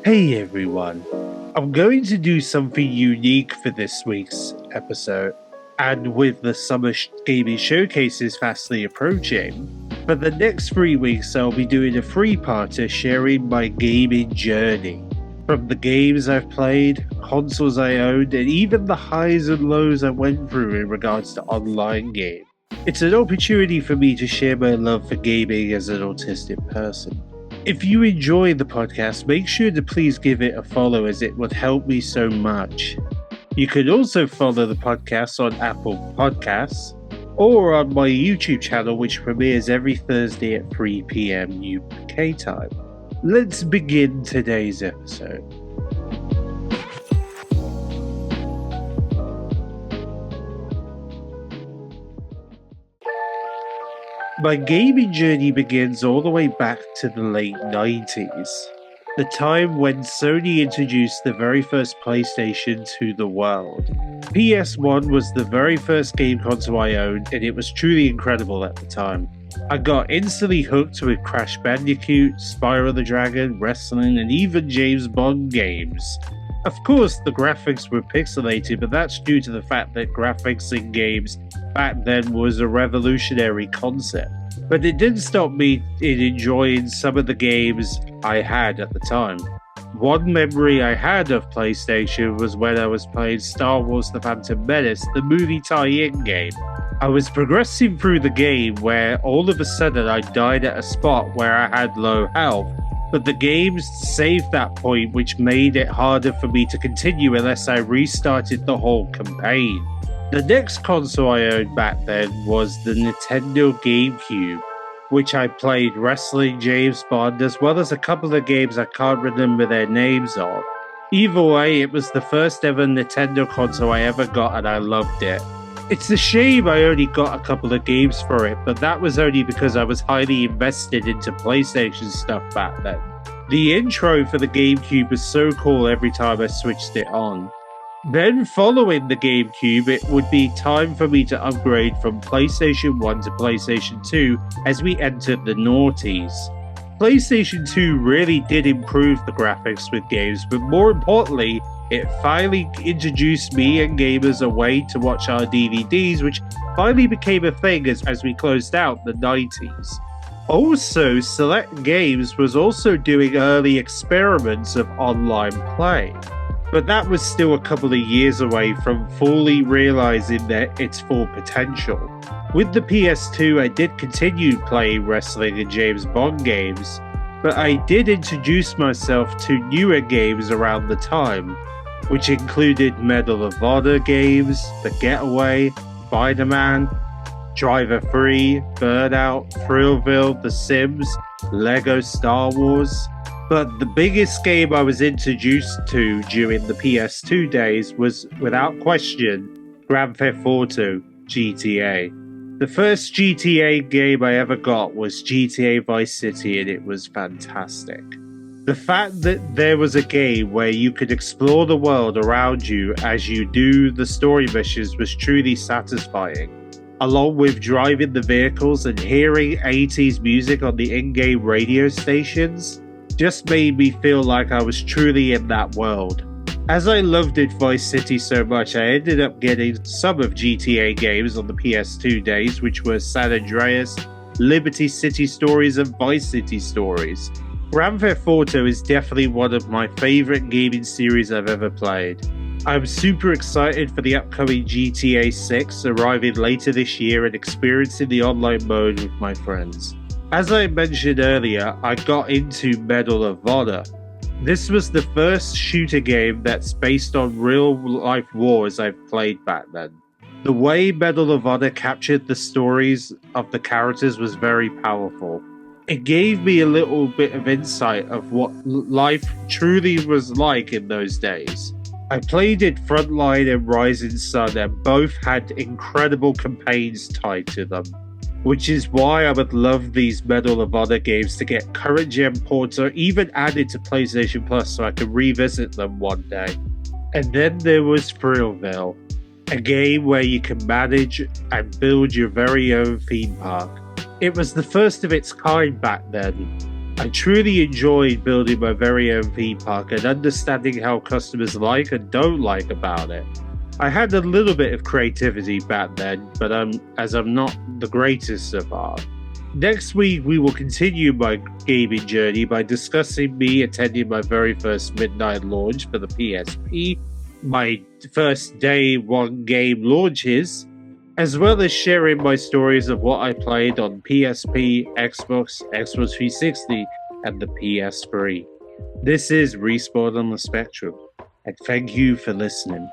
Hey everyone, I'm going to do something unique for this week's episode, and with the summer gaming showcases fastly approaching, for the next 3 weeks I'll be doing a three-parter sharing my gaming journey. From the games I've played, consoles I owned, and even the highs and lows I went through in regards to online games. It's an opportunity for me to share my love for gaming as an autistic person. If you enjoy the podcast, make sure to please give it a follow as it would help me so much. You can also follow the podcast on Apple Podcasts or on my YouTube channel, which premieres every Thursday at 3 p.m. UK time. Let's begin today's episode. My gaming journey begins all the way back to the late 90s, the time when Sony introduced the very first PlayStation to the world. PS1 was the very first game console I owned, and it was truly incredible at the time. I got instantly hooked with Crash Bandicoot, Spyro the Dragon, wrestling, and even James Bond games. Of course, the graphics were pixelated, but that's due to the fact that graphics in games back then was a revolutionary concept. But it didn't stop me in enjoying some of the games I had at the time. One memory I had of PlayStation was when I was playing Star Wars The Phantom Menace, the movie tie-in game. I was progressing through the game where all of a sudden I died at a spot where I had low health, but the game saved that point, which made it harder for me to continue unless I restarted the whole campaign. The next console I owned back then was the Nintendo GameCube, which I played wrestling, James Bond, as well as a couple of games I can't remember their names of. Either way, it was the first ever Nintendo console I ever got and I loved it. It's a shame I only got a couple of games for it, but that was only because I was highly invested into PlayStation stuff back then. The intro for the GameCube was so cool every time I switched it on. Then following the GameCube, it would be time for me to upgrade from PlayStation 1 to PlayStation 2 as we entered the noughties. PlayStation 2 really did improve the graphics with games, but more importantly, it finally introduced me and gamers a way to watch our DVDs, which finally became a thing as we closed out the 90s. Also, Select Games was also doing early experiments of online play, but that was still a couple of years away from fully realizing its full potential. With the PS2, I did continue playing wrestling and James Bond games, but I did introduce myself to newer games around the time, which included Medal of Honor games, The Getaway, Spider-Man, Driver 3, Burnout, Thrillville, The Sims, Lego Star Wars. But the biggest game I was introduced to during the PS2 days was, without question, Grand Theft Auto GTA. The first GTA game I ever got was GTA Vice City, and it was fantastic. The fact that there was a game where you could explore the world around you as you do the story missions was truly satisfying. Along with driving the vehicles and hearing 80s music on the in-game radio stations, just made me feel like I was truly in that world. As I loved Vice City so much, I ended up getting some of GTA games on the PS2 days, which were San Andreas, Liberty City Stories, and Vice City Stories. Grand Theft Auto is definitely one of my favorite gaming series I've ever played. I'm super excited for the upcoming GTA 6 arriving later this year and experiencing the online mode with my friends. As I mentioned earlier, I got into Medal of Honor. This was the first shooter game that's based on real-life wars I've played back then. The way Medal of Honor captured the stories of the characters was very powerful. It gave me a little bit of insight of what life truly was like in those days. I played it Frontline and Rising Sun, and both had incredible campaigns tied to them, which is why I would love these Medal of Honor games to get current gen ports or even added to PlayStation Plus so I could revisit them one day. And then there was Thrillville, a game where you can manage and build your very own theme park. It was the first of its kind back then. I truly enjoyed building my very own theme park and understanding how customers like and don't like about it. I had a little bit of creativity back then, but as I'm not the greatest of art. Next week, we will continue my gaming journey by discussing me attending my very first midnight launch for the PSP, my first day one game launches, as well as sharing my stories of what I played on PSP, Xbox, Xbox 360, and the PS3. This is Respawn on the Spectrum, and thank you for listening.